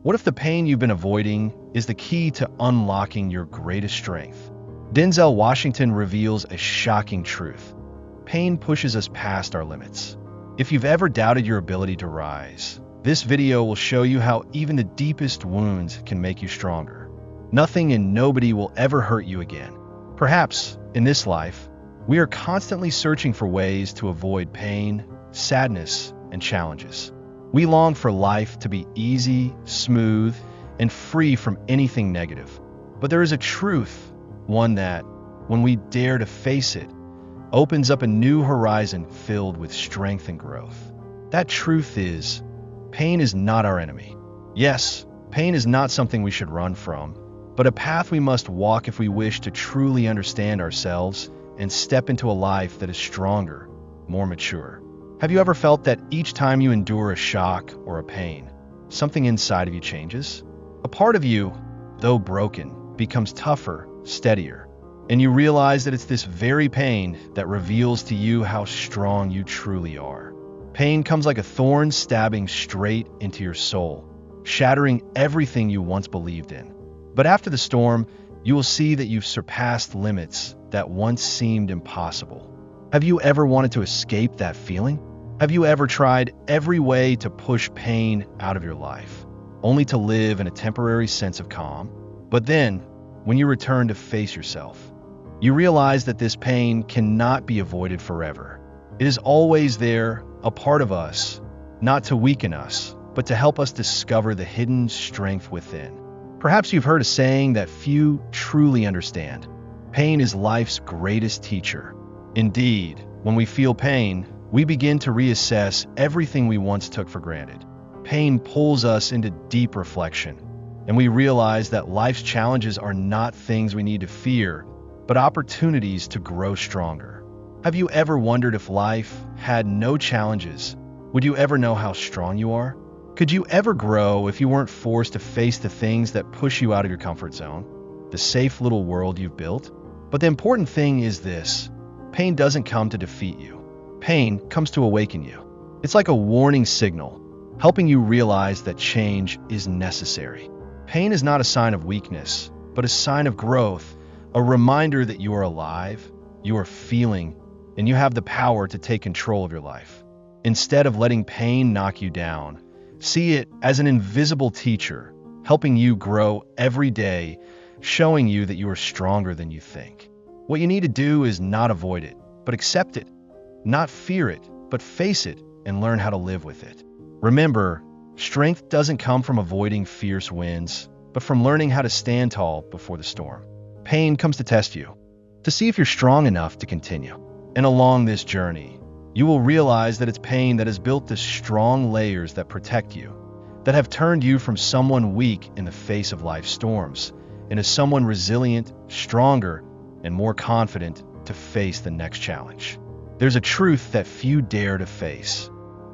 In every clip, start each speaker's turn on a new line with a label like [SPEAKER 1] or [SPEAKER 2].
[SPEAKER 1] What if the pain you've been avoiding is the key to unlocking your greatest strength? Denzel Washington reveals a shocking truth. Pain pushes us past our limits. If you've ever doubted your ability to rise, this video will show you how even the deepest wounds can make you stronger. Nothing and nobody will ever hurt you again. Perhaps, in this life, we are constantly searching for ways to avoid pain, sadness, and challenges. We long for life to be easy, smooth, and free from anything negative. But there is a truth, one that, when we dare to face it, opens up a new horizon filled with strength and growth. That truth is, pain is not our enemy. Yes, pain is not something we should run from, but a path we must walk if we wish to truly understand ourselves and step into a life that is stronger, more mature. Have you ever felt that each time you endure a shock or a pain, something inside of you changes? A part of you, though broken, becomes tougher, steadier, and you realize that it's this very pain that reveals to you how strong you truly are. Pain comes like a thorn stabbing straight into your soul, shattering everything you once believed in. But after the storm, you will see that you've surpassed limits that once seemed impossible. Have you ever wanted to escape that feeling? Have you ever tried every way to push pain out of your life, only to live in a temporary sense of calm? But then, when you return to face yourself, you realize that this pain cannot be avoided forever. It is always there, a part of us, not to weaken us, but to help us discover the hidden strength within. Perhaps you've heard a saying that few truly understand. Pain is life's greatest teacher. Indeed, when we feel pain, we begin to reassess everything we once took for granted. Pain pulls us into deep reflection, and we realize that life's challenges are not things we need to fear, but opportunities to grow stronger. Have you ever wondered if life had no challenges? Would you ever know how strong you are? Could you ever grow if you weren't forced to face the things that push you out of your comfort zone, the safe little world you've built? But the important thing is this: pain doesn't come to defeat you. Pain comes to awaken you. It's like a warning signal, helping you realize that change is necessary. Pain is not a sign of weakness, but a sign of growth, a reminder that you are alive, you are feeling, and you have the power to take control of your life. Instead of letting pain knock you down, see it as an invisible teacher, helping you grow every day, showing you that you are stronger than you think. What you need to do is not avoid it, but accept it. Not fear it, but face it and learn how to live with it. Remember, strength doesn't come from avoiding fierce winds, but from learning how to stand tall before the storm. Pain comes to test you, to see if you're strong enough to continue. And along this journey, you will realize that it's pain that has built the strong layers that protect you, that have turned you from someone weak in the face of life's storms into someone resilient, stronger, and more confident to face the next challenge. There's a truth that few dare to face.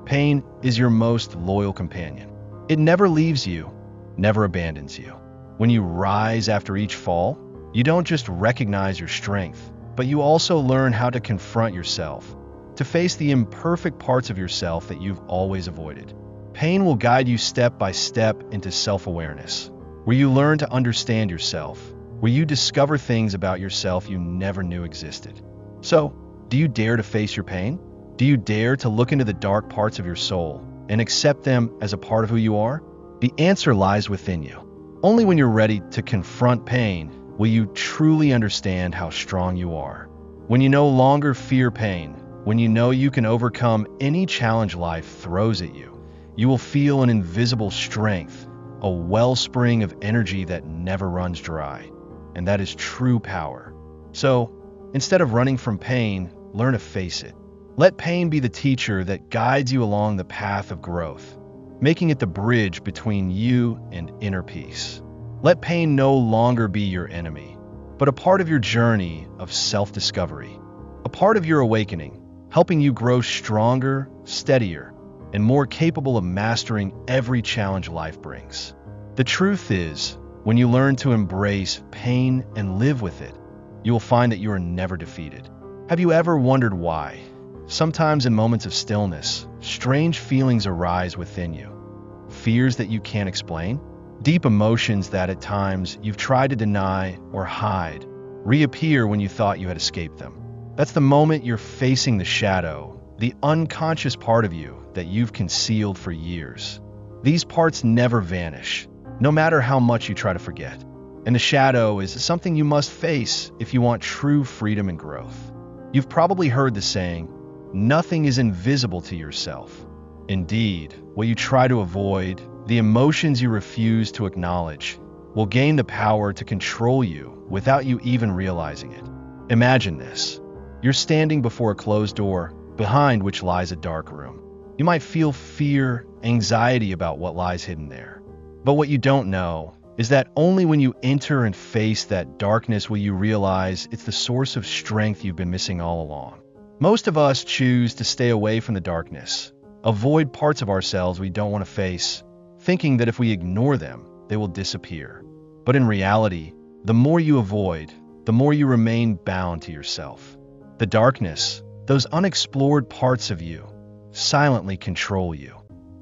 [SPEAKER 1] Pain is your most loyal companion. It never leaves you, never abandons you. When you rise after each fall, you don't just recognize your strength, but you also learn how to confront yourself, to face the imperfect parts of yourself that you've always avoided. Pain will guide you step by step into self-awareness, where you learn to understand yourself, where you discover things about yourself you never knew existed. So, do you dare to face your pain? Do you dare to look into the dark parts of your soul and accept them as a part of who you are? The answer lies within you. Only when you're ready to confront pain will you truly understand how strong you are. When you no longer fear pain, when you know you can overcome any challenge life throws at you, you will feel an invisible strength, a wellspring of energy that never runs dry. And that is true power. So, instead of running from pain, learn to face it. Let pain be the teacher that guides you along the path of growth, making it the bridge between you and inner peace. Let pain no longer be your enemy, but a part of your journey of self-discovery, a part of your awakening, helping you grow stronger, steadier, and more capable of mastering every challenge life brings. The truth is, when you learn to embrace pain and live with it, you will find that you are never defeated. Have you ever wondered why? Sometimes in moments of stillness, strange feelings arise within you. Fears that you can't explain? Deep emotions that at times you've tried to deny or hide reappear when you thought you had escaped them. That's the moment you're facing the shadow, the unconscious part of you that you've concealed for years. These parts never vanish, no matter how much you try to forget. And the shadow is something you must face if you want true freedom and growth. You've probably heard the saying, nothing is invisible to yourself. Indeed, what you try to avoid, the emotions you refuse to acknowledge, will gain the power to control you without you even realizing it. Imagine this. You're standing before a closed door, behind which lies a dark room. You might feel fear, anxiety about what lies hidden there. But what you don't know is that only when you enter and face that darkness will you realize it's the source of strength you've been missing all along. Most of us choose to stay away from the darkness, avoid parts of ourselves we don't want to face, thinking that if we ignore them, they will disappear. But in reality, the more you avoid, the more you remain bound to yourself. The darkness, those unexplored parts of you, silently control you,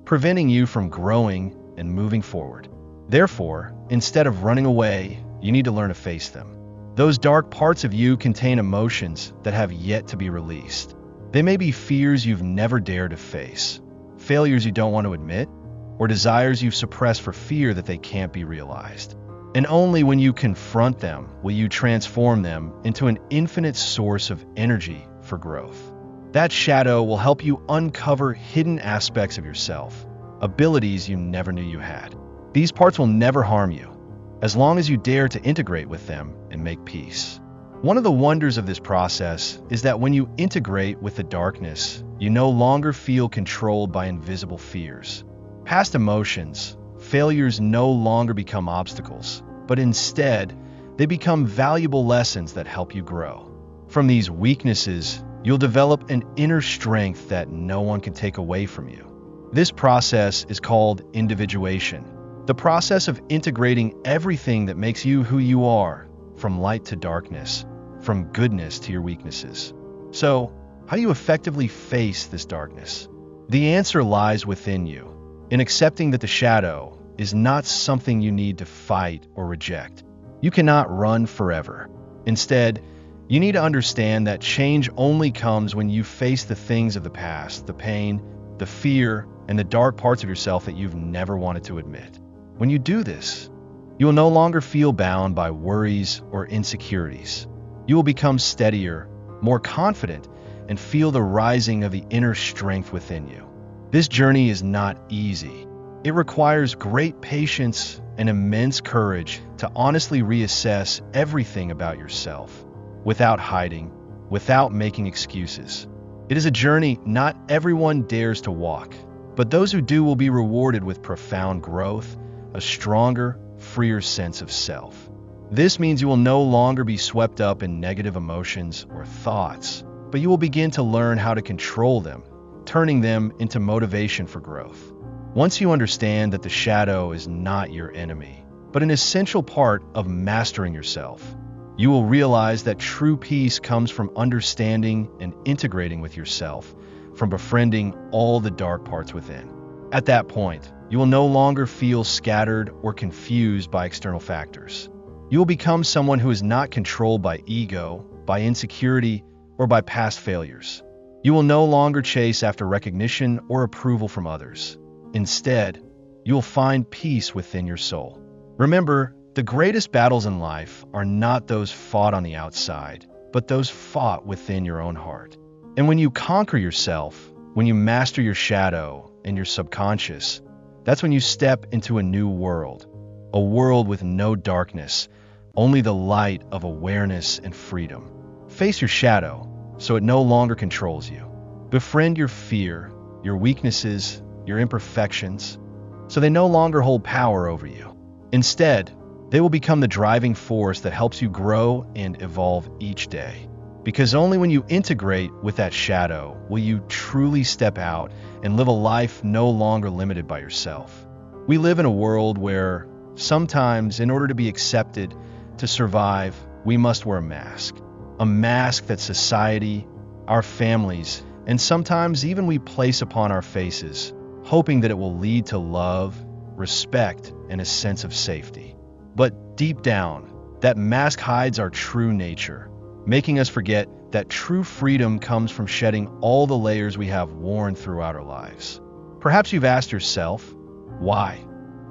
[SPEAKER 1] preventing you from growing and moving forward. Therefore, instead of running away, you need to learn to face them. Those dark parts of you contain emotions that have yet to be released. They may be fears you've never dared to face, failures you don't want to admit, or desires you've suppressed for fear that they can't be realized. And only when you confront them will you transform them into an infinite source of energy for growth. That shadow will help you uncover hidden aspects of yourself, abilities you never knew you had. These parts will never harm you, as long as you dare to integrate with them and make peace. One of the wonders of this process is that when you integrate with the darkness, you no longer feel controlled by invisible fears. Past emotions, failures no longer become obstacles, but instead, they become valuable lessons that help you grow. From these weaknesses, you'll develop an inner strength that no one can take away from you. This process is called individuation, the process of integrating everything that makes you who you are, from light to darkness, from goodness to your weaknesses. So, how do you effectively face this darkness? The answer lies within you, in accepting that the shadow is not something you need to fight or reject. You cannot run forever. Instead, you need to understand that change only comes when you face the things of the past, the pain, the fear, and the dark parts of yourself that you've never wanted to admit. When you do this, you will no longer feel bound by worries or insecurities. You will become steadier, more confident, and feel the rising of the inner strength within you. This journey is not easy. It requires great patience and immense courage to honestly reassess everything about yourself, without hiding, without making excuses. It is a journey not everyone dares to walk, but those who do will be rewarded with profound growth, a stronger, freer sense of self. This means you will no longer be swept up in negative emotions or thoughts, but you will begin to learn how to control them, turning them into motivation for growth. Once you understand that the shadow is not your enemy, but an essential part of mastering yourself, you will realize that true peace comes from understanding and integrating with yourself, from befriending all the dark parts within. At that point, you will no longer feel scattered or confused by external factors. You will become someone who is not controlled by ego, by insecurity, or by past failures. You will no longer chase after recognition or approval from others. Instead, you will find peace within your soul. Remember, the greatest battles in life are not those fought on the outside, but those fought within your own heart. And when you conquer yourself, when you master your shadow and your subconscious, that's when you step into a new world, a world with no darkness, only the light of awareness and freedom. Face your shadow so it no longer controls you. Befriend your fear, your weaknesses, your imperfections, so they no longer hold power over you. Instead, they will become the driving force that helps you grow and evolve each day. Because only when you integrate with that shadow will you truly step out and live a life no longer limited by yourself. We live in a world where sometimes, in order to be accepted, to survive, we must wear a mask that society, our families, and sometimes even we place upon our faces, hoping that it will lead to love, respect, and a sense of safety. But deep down, that mask hides our true nature, making us forget that true freedom comes from shedding all the layers we have worn throughout our lives. Perhaps you've asked yourself, why?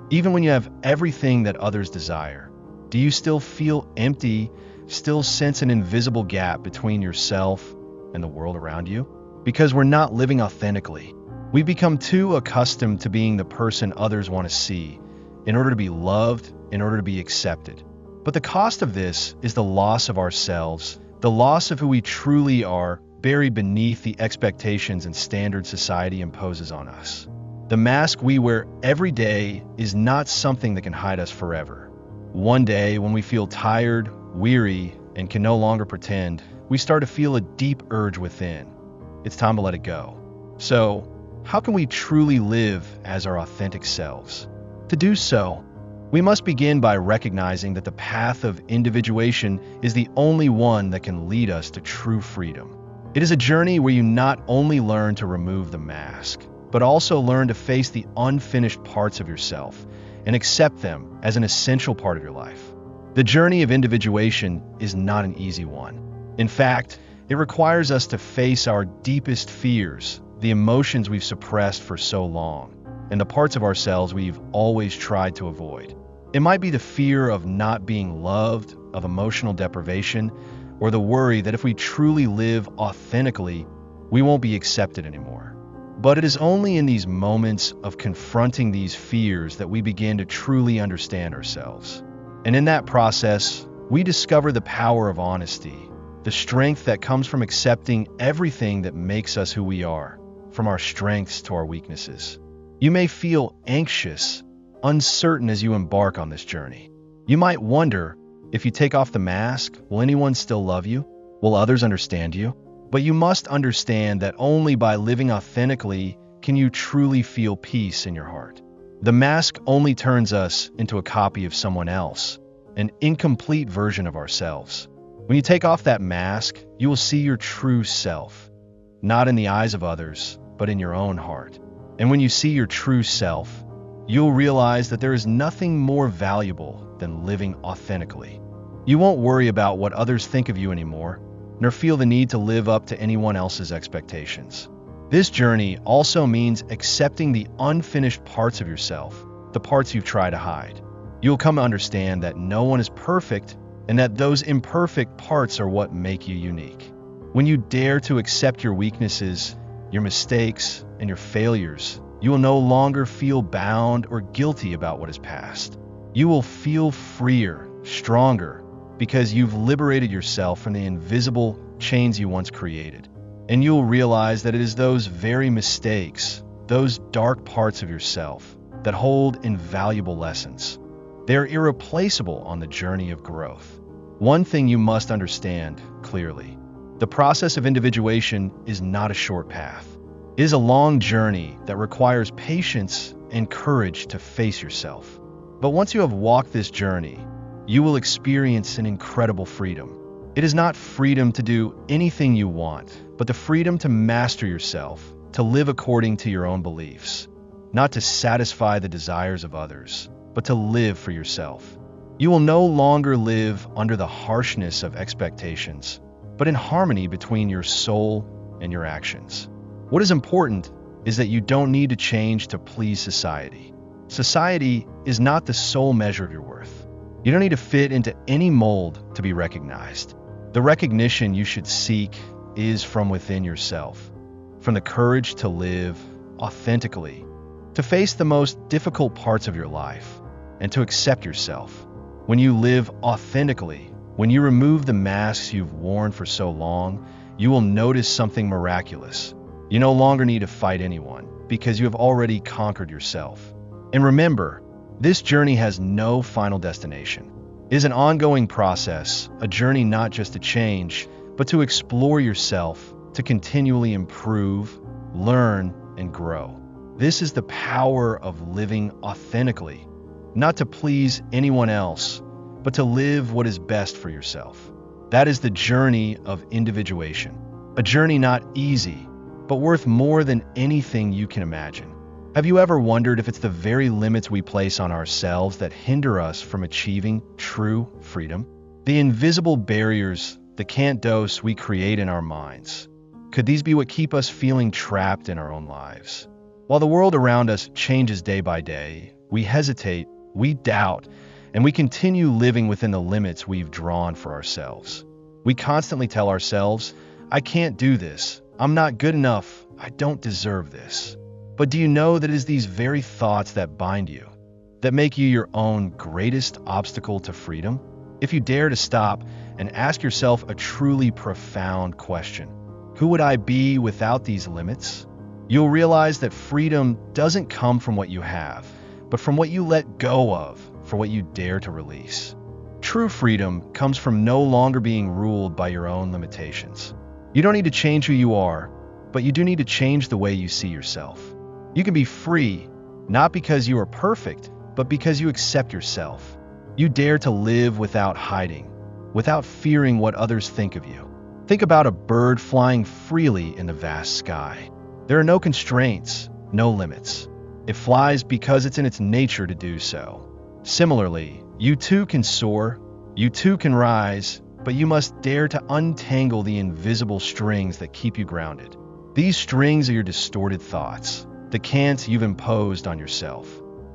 [SPEAKER 1] Even when you have everything that others desire, do you still feel empty, still sense an invisible gap between yourself and the world around you? Because we're not living authentically. We've become too accustomed to being the person others want to see in order to be loved, in order to be accepted. But the cost of this is the loss of ourselves, the loss of who we truly are, buried beneath the expectations and standards society imposes on us. The mask we wear every day is not something that can hide us forever. One day, when we feel tired, weary, and can no longer pretend, we start to feel a deep urge within. It's time to let it go. So, how can we truly live as our authentic selves? To do so, we must begin by recognizing that the path of individuation is the only one that can lead us to true freedom. It is a journey where you not only learn to remove the mask, but also learn to face the unfinished parts of yourself and accept them as an essential part of your life. The journey of individuation is not an easy one. In fact, it requires us to face our deepest fears, the emotions we've suppressed for so long, and the parts of ourselves we've always tried to avoid. It might be the fear of not being loved, of emotional deprivation, or the worry that if we truly live authentically, we won't be accepted anymore. But it is only in these moments of confronting these fears that we begin to truly understand ourselves. And in that process, we discover the power of honesty, the strength that comes from accepting everything that makes us who we are, from our strengths to our weaknesses. You may feel anxious, uncertain as you embark on this journey. You might wonder, if you take off the mask, will anyone still love you? Will others understand you? But you must understand that only by living authentically can you truly feel peace in your heart. The mask only turns us into a copy of someone else, an incomplete version of ourselves. When you take off that mask, you will see your true self, not in the eyes of others, but in your own heart. And when you see your true self, you'll realize that there is nothing more valuable than living authentically. You won't worry about what others think of you anymore, nor feel the need to live up to anyone else's expectations. This journey also means accepting the unfinished parts of yourself, the parts you've tried to hide. You'll come to understand that no one is perfect, and that those imperfect parts are what make you unique. When you dare to accept your weaknesses, your mistakes, and your failures, you will no longer feel bound or guilty about what is past. You will feel freer, stronger, because you've liberated yourself from the invisible chains you once created. And you'll realize that it is those very mistakes, those dark parts of yourself, that hold invaluable lessons. They're irreplaceable on the journey of growth. One thing you must understand clearly: the process of individuation is not a short path. It is a long journey that requires patience and courage to face yourself. But once you have walked this journey, you will experience an incredible freedom. It is not freedom to do anything you want, but the freedom to master yourself, to live according to your own beliefs, not to satisfy the desires of others, but to live for yourself. You will no longer live under the harshness of expectations, but in harmony between your soul and your actions. What is important is that you don't need to change to please society. Society is not the sole measure of your worth. You don't need to fit into any mold to be recognized. The recognition you should seek is from within yourself, from the courage to live authentically, to face the most difficult parts of your life, and to accept yourself. When you live authentically, when you remove the masks you've worn for so long, you will notice something miraculous. You no longer need to fight anyone, because you have already conquered yourself. And remember, this journey has no final destination. It is an ongoing process, a journey not just to change, but to explore yourself, to continually improve, learn, and grow. This is the power of living authentically, not to please anyone else, but to live what is best for yourself. That is the journey of individuation, a journey not easy, but worth more than anything you can imagine. Have you ever wondered if it's the very limits we place on ourselves that hinder us from achieving true freedom? The invisible barriers, the can't dose we create in our minds. Could these be what keep us feeling trapped in our own lives? While the world around us changes day by day, we hesitate, we doubt, and we continue living within the limits we've drawn for ourselves. We constantly tell ourselves, I can't do this, I'm not good enough, I don't deserve this. But do you know that it is these very thoughts that bind you, that make you your own greatest obstacle to freedom? If you dare to stop and ask yourself a truly profound question, who would I be without these limits? You'll realize that freedom doesn't come from what you have, but from what you let go of for what you dare to release. True freedom comes from no longer being ruled by your own limitations. You don't need to change who you are, but you do need to change the way you see yourself. You can be free, not because you are perfect, but because you accept yourself. You dare to live without hiding, without fearing what others think of you. Think about a bird flying freely in the vast sky. There are no constraints, no limits. It flies because it's in its nature to do so. Similarly, you too can soar, you too can rise, but you must dare to untangle the invisible strings that keep you grounded. These strings are your distorted thoughts, the can'ts you've imposed on yourself.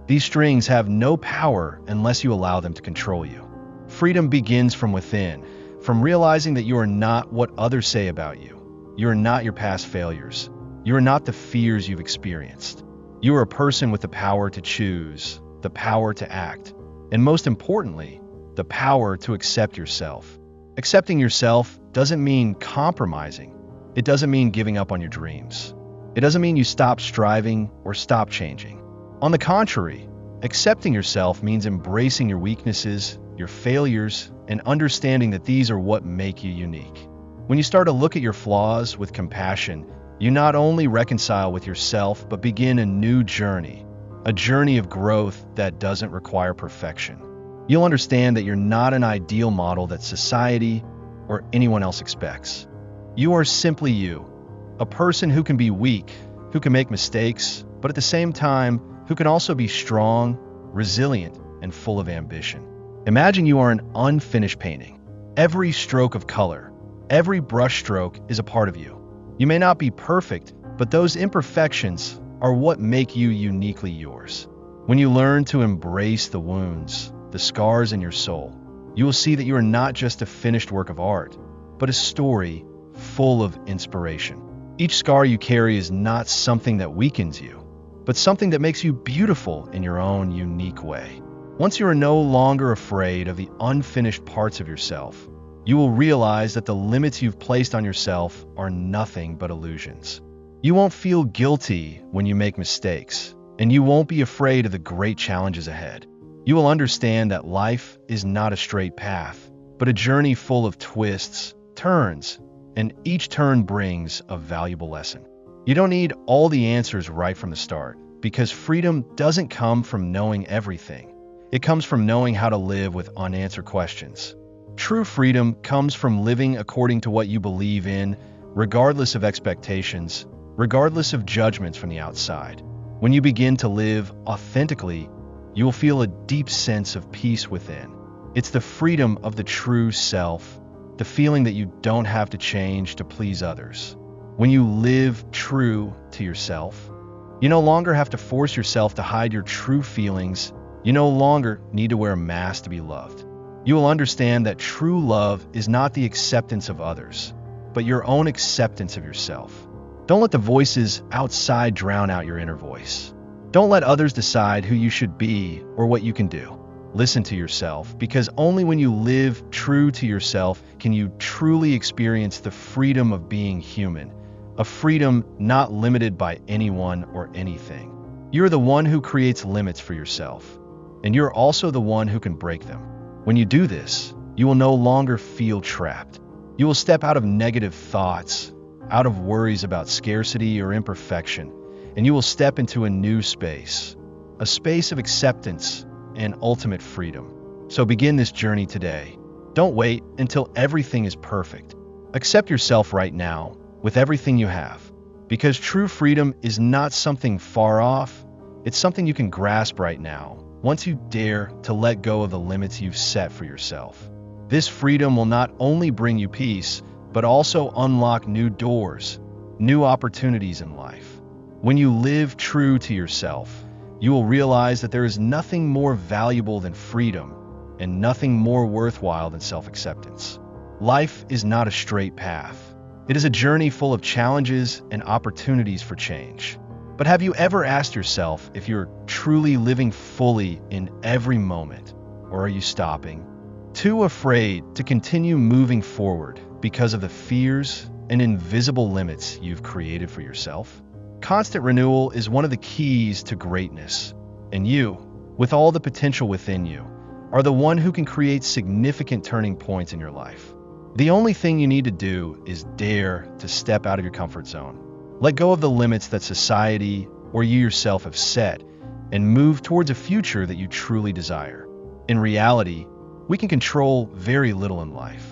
[SPEAKER 1] These strings have no power unless you allow them to control you. Freedom begins from within, from realizing that you are not what others say about you. You are not your past failures. You are not the fears you've experienced. You are a person with the power to choose, the power to act, and most importantly, the power to accept yourself. Accepting yourself doesn't mean compromising. It doesn't mean giving up on your dreams. It doesn't mean you stop striving or stop changing. On the contrary, accepting yourself means embracing your weaknesses, your failures, and understanding that these are what make you unique. When you start to look at your flaws with compassion, you not only reconcile with yourself, but begin a new journey, a journey of growth that doesn't require perfection. You'll understand that you're not an ideal model that society or anyone else expects. You are simply you, a person who can be weak, who can make mistakes, but at the same time, who can also be strong, resilient, and full of ambition. Imagine you are an unfinished painting. Every stroke of color, every brushstroke is a part of you. You may not be perfect, but those imperfections are what make you uniquely yours. When you learn to embrace the wounds, the scars in your soul, you will see that you are not just a finished work of art, but a story full of inspiration. Each scar you carry is not something that weakens you, but something that makes you beautiful in your own unique way. Once you are no longer afraid of the unfinished parts of yourself, you will realize that the limits you've placed on yourself are nothing but illusions. You won't feel guilty when you make mistakes, and you won't be afraid of the great challenges ahead. You will understand that life is not a straight path, but a journey full of twists, turns, and each turn brings a valuable lesson. You don't need all the answers right from the start, because freedom doesn't come from knowing everything. It comes from knowing how to live with unanswered questions. True freedom comes from living according to what you believe in, regardless of expectations, regardless of judgments from the outside. When you begin to live authentically, you will feel a deep sense of peace within. It's the freedom of the true self, the feeling that you don't have to change to please others. When you live true to yourself, you no longer have to force yourself to hide your true feelings. You no longer need to wear a mask to be loved. You will understand that true love is not the acceptance of others, but your own acceptance of yourself. Don't let the voices outside drown out your inner voice. Don't let others decide who you should be or what you can do. Listen to yourself, because only when you live true to yourself can you truly experience the freedom of being human, a freedom not limited by anyone or anything. You're the one who creates limits for yourself, and you're also the one who can break them. When you do this, you will no longer feel trapped. You will step out of negative thoughts, out of worries about scarcity or imperfection, and you will step into a new space, a space of acceptance and ultimate freedom. So begin this journey today. Don't wait until everything is perfect. Accept yourself right now with everything you have, because true freedom is not something far off, It's something you can grasp right now, once you dare to let go of the limits you've set for yourself. This freedom will not only bring you peace, but also unlock new doors, new opportunities in life. When you live true to yourself, you will realize that there is nothing more valuable than freedom and nothing more worthwhile than self-acceptance. Life is not a straight path. It is a journey full of challenges and opportunities for change. But have you ever asked yourself if you're truly living fully in every moment, or are you stopping? Too afraid to continue moving forward because of the fears and invisible limits you've created for yourself? Constant renewal is one of the keys to greatness, and you, with all the potential within you, are the one who can create significant turning points in your life. The only thing you need to do is dare to step out of your comfort zone. Let go of the limits that society or you yourself have set and move towards a future that you truly desire. In reality, we can control very little in life.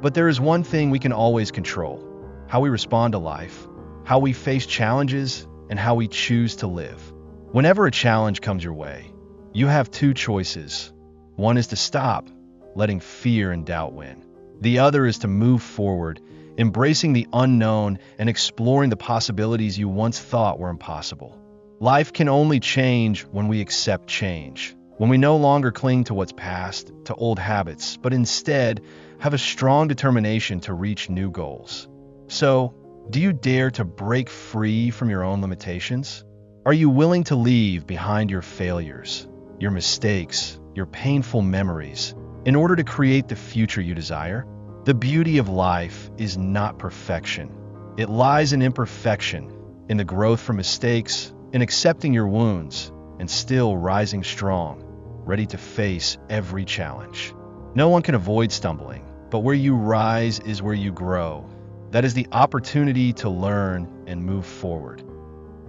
[SPEAKER 1] But there is one thing we can always control: how we respond to life, how we face challenges, and how we choose to live. Whenever a challenge comes your way, you have two choices. One is to stop, letting fear and doubt win. The other is to move forward, embracing the unknown and exploring the possibilities you once thought were impossible. Life can only change when we accept change, when we no longer cling to what's past, to old habits, but instead have a strong determination to reach new goals. So, do you dare to break free from your own limitations? Are you willing to leave behind your failures, your mistakes, your painful memories, in order to create the future you desire? The beauty of life is not perfection. It lies in imperfection, in the growth from mistakes, in accepting your wounds, and still rising strong, ready to face every challenge. No one can avoid stumbling, but where you rise is where you grow. That is the opportunity to learn and move forward.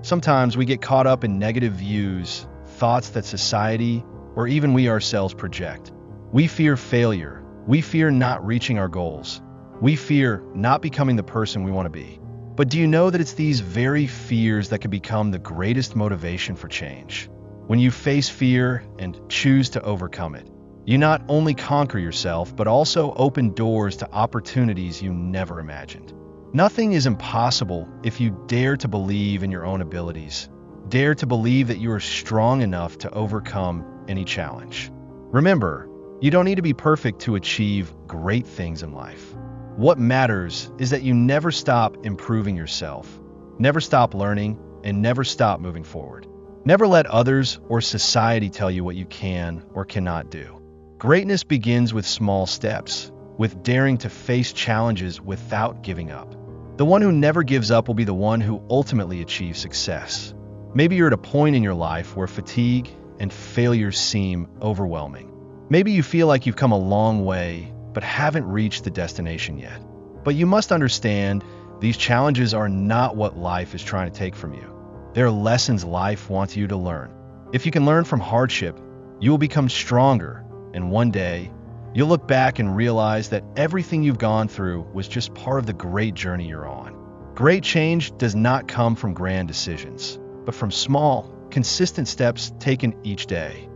[SPEAKER 1] Sometimes we get caught up in negative views, thoughts that society, or even we ourselves project. We fear failure. We fear not reaching our goals. We fear not becoming the person we want to be. But do you know that it's these very fears that can become the greatest motivation for change? When you face fear and choose to overcome it, you not only conquer yourself, but also open doors to opportunities you never imagined. Nothing is impossible if you dare to believe in your own abilities. Dare to believe that you are strong enough to overcome any challenge. Remember, you don't need to be perfect to achieve great things in life. What matters is that you never stop improving yourself, never stop learning, and never stop moving forward. Never let others or society tell you what you can or cannot do. Greatness begins with small steps, with daring to face challenges without giving up. The one who never gives up will be the one who ultimately achieves success. Maybe you're at a point in your life where fatigue and failure seem overwhelming. Maybe you feel like you've come a long way, but haven't reached the destination yet. But you must understand, these challenges are not what life is trying to take from you. They're lessons life wants you to learn. If you can learn from hardship, you will become stronger, and one day, you'll look back and realize that everything you've gone through was just part of the great journey you're on. Great change does not come from grand decisions, but from small, consistent steps taken each day.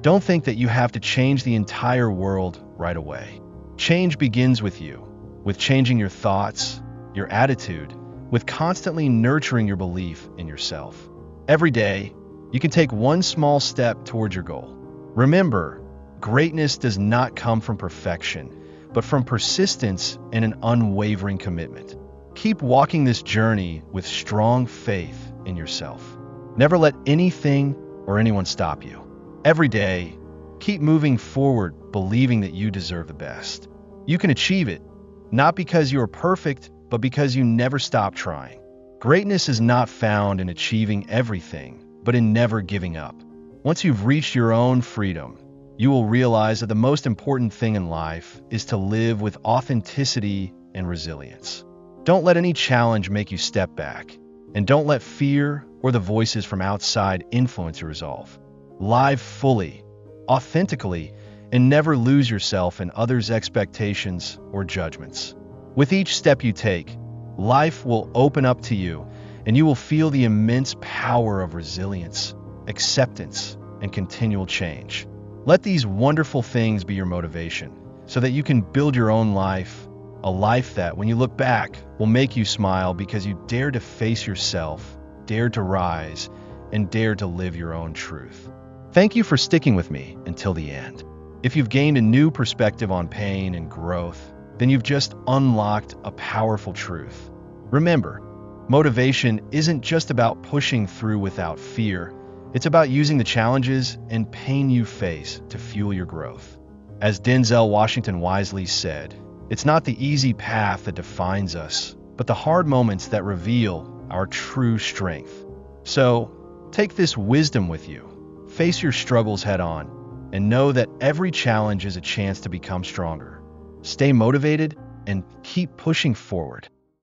[SPEAKER 1] Don't think that you have to change the entire world right away. Change begins with you, with changing your thoughts, your attitude, with constantly nurturing your belief in yourself. Every day, you can take one small step towards your goal. Remember, greatness does not come from perfection, but from persistence and an unwavering commitment. Keep walking this journey with strong faith in yourself. Never let anything or anyone stop you. Every day, keep moving forward, believing that you deserve the best. You can achieve it, not because you are perfect, but because you never stop trying. Greatness is not found in achieving everything, but in never giving up. Once you've reached your own freedom, you will realize that the most important thing in life is to live with authenticity and resilience. Don't let any challenge make you step back, and don't let fear or the voices from outside influence your resolve. Live fully, authentically, and never lose yourself in others' expectations or judgments. With each step you take, life will open up to you, and you will feel the immense power of resilience, acceptance, and continual change. Let these wonderful things be your motivation so that you can build your own life, a life that, when you look back, will make you smile because you dared to face yourself, dared to rise, and dared to live your own truth. Thank you for sticking with me until the end. If you've gained a new perspective on pain and growth, then you've just unlocked a powerful truth. Remember, motivation isn't just about pushing through without fear. It's about using the challenges and pain you face to fuel your growth. As Denzel Washington wisely said, it's not the easy path that defines us, but the hard moments that reveal our true strength. So, take this wisdom with you. Face your struggles head on, and know that every challenge is a chance to become stronger. Stay motivated and keep pushing forward.